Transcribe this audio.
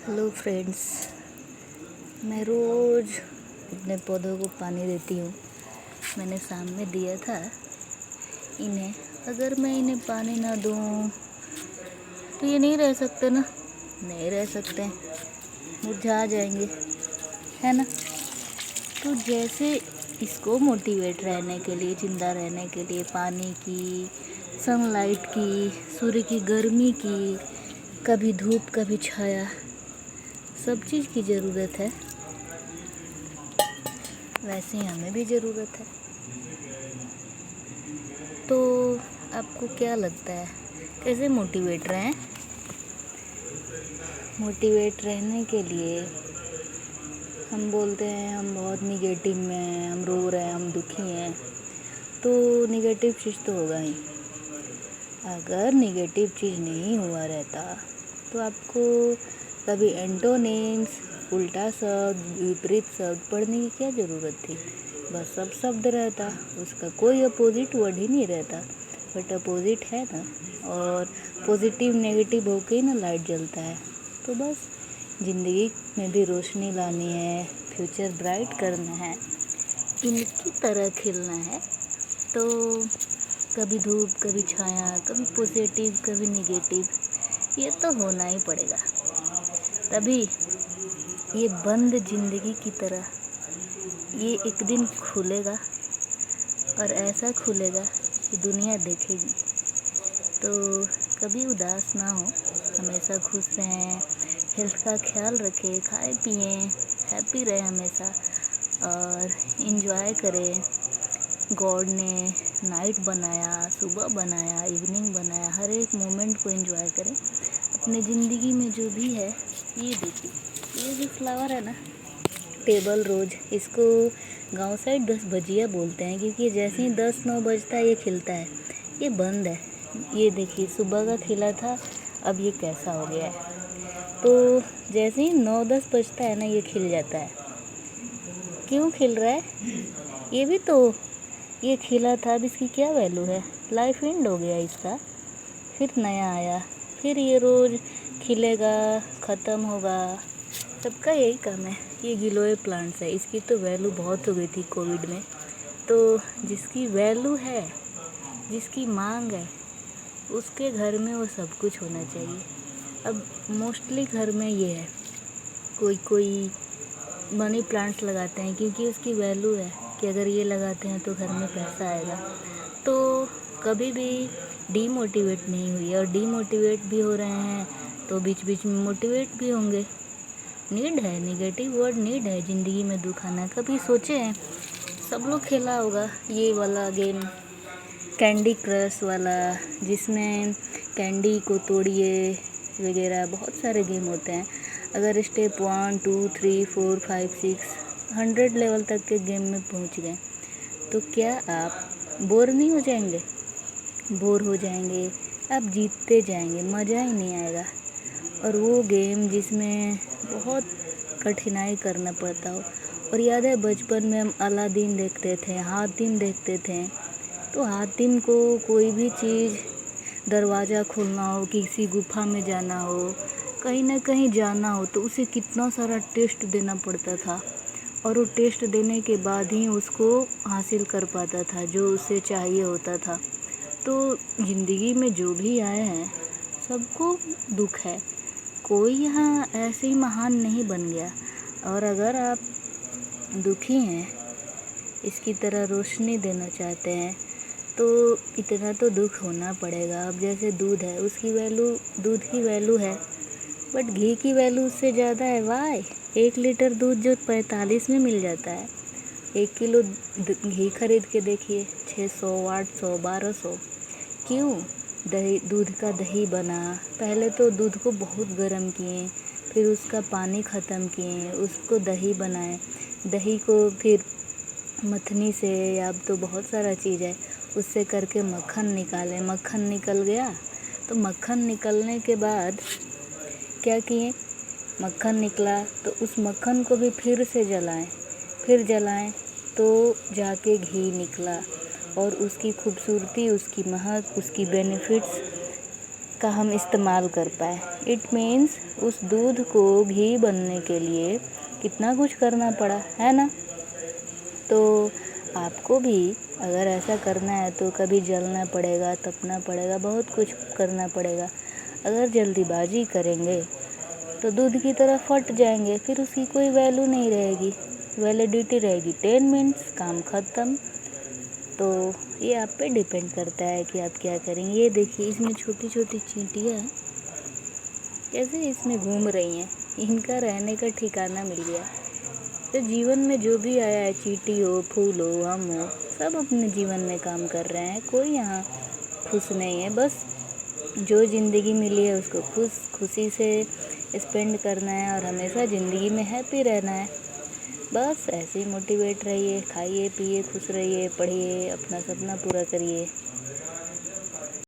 Hello friends, मैं रोज़ अपने पौधों को पानी देती हूँ। मैंने शाम में दिया था इन्हें। अगर मैं इन्हें पानी ना दूँ तो ये नहीं रह सकते ना, नहीं रह सकते, मुरझा जाएंगे, है ना। तो जैसे इसको मोटिवेट रहने के लिए, जिंदा रहने के लिए पानी की, सनलाइट की, सूर्य की गर्मी की, कभी धूप कभी छाया, सब चीज़ की ज़रूरत है, वैसे ही हमें भी ज़रूरत है। तो आपको क्या लगता है कैसे मोटिवेट रहें? मोटिवेट रहने के लिए हम बोलते हैं हम बहुत निगेटिव में हैं, हम रो रहे हैं, हम दुखी हैं, तो निगेटिव चीज़ तो होगा ही। अगर निगेटिव चीज़ नहीं हुआ रहता तो आपको कभी एंटोनिम्स, उल्टा शब्द, विपरीत शब्द पढ़ने की क्या ज़रूरत थी। बस सब शब्द रहता, उसका कोई अपोजिट वर्ड ही नहीं रहता। बट अपोजिट है ना, और पॉजिटिव नेगेटिव होके ही ना लाइट जलता है। तो बस ज़िंदगी में भी रोशनी लानी है, फ्यूचर ब्राइट करना है, इनकी तरह खिलना है। तो कभी धूप कभी छाया, कभी पॉजिटिव कभी नेगेटिव, ये तो होना ही पड़ेगा। तभी ये बंद जिंदगी की तरह ये एक दिन खुलेगा, और ऐसा खुलेगा कि दुनिया देखेगी। तो कभी उदास ना हो, हमेशा खुश रहें, हेल्थ का ख्याल रखें, खाएं पिएं, हैप्पी रहें हमेशा, और इन्जॉय करें। गॉड ने नाइट बनाया, सुबह बनाया, इवनिंग बनाया, हर एक मोमेंट को एंजॉय करें। अपने ज़िंदगी में जो भी है, ये देखिए, ये जो फ्लावर है ना, टेबल रोज, इसको गांव साइड 10 बजिया बोलते हैं, क्योंकि जैसे ही 10-9 बजता है ये खिलता है। ये बंद है, ये देखिए सुबह का खिला था, अब ये कैसा हो गया है। तो जैसे ही 9-10 बजता है ना, ये खिल जाता है। क्यों खिल रहा है? ये भी तो ये खिला था, अब इसकी क्या वैल्यू है? लाइफ एंड हो गया इसका, फिर नया आया, फिर ये रोज़ खिलेगा, ख़त्म होगा। सबका यही काम है। ये गिलोय प्लांट्स है, इसकी तो वैल्यू बहुत हो गई थी कोविड में। तो जिसकी वैल्यू है, जिसकी मांग है, उसके घर में वो सब कुछ होना चाहिए। अब मोस्टली घर में ये है, कोई मनी प्लांट्स लगाते हैं क्योंकि उसकी वैल्यू है कि अगर ये लगाते हैं तो घर में पैसा आएगा। तो कभी भी डीमोटिवेट नहीं हुई, और डीमोटिवेट भी हो रहे हैं तो बीच बीच में मोटिवेट भी होंगे। नीड है, निगेटिव वर्ड नीड है ज़िंदगी में दुख आना। कभी सोचे हैं, सब लोग खेला होगा ये वाला गेम, कैंडी क्रश वाला, जिसमें कैंडी को तोड़िए वगैरह, बहुत सारे गेम होते हैं। अगर स्टेप 1, 2, 3, 4, 5, 6, 100 लेवल तक के गेम में पहुंच गए तो क्या आप बोर नहीं हो जाएंगे? बोर हो जाएंगे, आप जीतते जाएंगे, मज़ा ही नहीं आएगा। और वो गेम जिसमें बहुत कठिनाई करना पड़ता हो। और याद है बचपन में हम अलादीन देखते थे, हातिम देखते थे। तो हातिम को कोई भी चीज़, दरवाज़ा खोलना हो, किसी गुफा में जाना हो, कहीं ना कहीं जाना हो, तो उसे कितना सारा टेस्ट देना पड़ता था, और वो टेस्ट देने के बाद ही उसको हासिल कर पाता था जो उसे चाहिए होता था। तो ज़िंदगी में जो भी आए हैं सबको दुख है, कोई यहाँ ऐसे ही महान नहीं बन गया। और अगर आप दुखी हैं, इसकी तरह रोशनी देना चाहते हैं, तो इतना तो दुख होना पड़ेगा। अब जैसे दूध है, उसकी वैल्यू, दूध की वैल्यू है, बट घी की वैल्यू उससे ज़्यादा है। वाई? 1 लीटर दूध जो 45 में मिल जाता है, 1 किलो घी खरीद के देखिए 600, 800, 1200। क्यों? दही, दूध का दही बना। पहले तो दूध को बहुत गर्म किए, फिर उसका पानी ख़त्म किए, उसको दही बनाए, दही को फिर मथनी से, या अब तो बहुत सारा चीज़ है, उससे करके मक्खन निकाले। मक्खन निकल गया तो मक्खन निकलने के बाद क्या किए, मक्खन निकला तो उस मक्खन को भी फिर से जलाएं, फिर जलाएं तो जाके घी निकला। और उसकी खूबसूरती, उसकी महक, उसकी बेनिफिट्स का हम इस्तेमाल कर पाए। इट मीन्स उस दूध को घी बनने के लिए कितना कुछ करना पड़ा है ना। तो आपको भी अगर ऐसा करना है तो कभी जलना पड़ेगा, तपना पड़ेगा, बहुत कुछ करना पड़ेगा। अगर जल्दीबाजी करेंगे तो दूध की तरह फट जाएंगे, फिर उसकी कोई वैल्यू नहीं रहेगी, वैलिडिटी रहेगी 10 मिनट्स, काम ख़त्म। तो ये आप पे डिपेंड करता है कि आप क्या करेंगे। ये देखिए इसमें छोटी छोटी चींटियाँ कैसे इसमें घूम रही हैं, इनका रहने का ठिकाना मिल गया। तो जीवन में जो भी आया है, चींटी हो, फूल हो, हम हो, सब अपने जीवन में काम कर रहे हैं। कोई यहाँ खुश नहीं है। बस जो ज़िंदगी मिली है उसको खुशी से स्पेंड करना है और हमेशा ज़िंदगी में हैप्पी रहना है। बस ऐसे ही मोटिवेट रहिए, खाइए पिए, खुश रहिए, पढ़िए, अपना सपना पूरा करिए।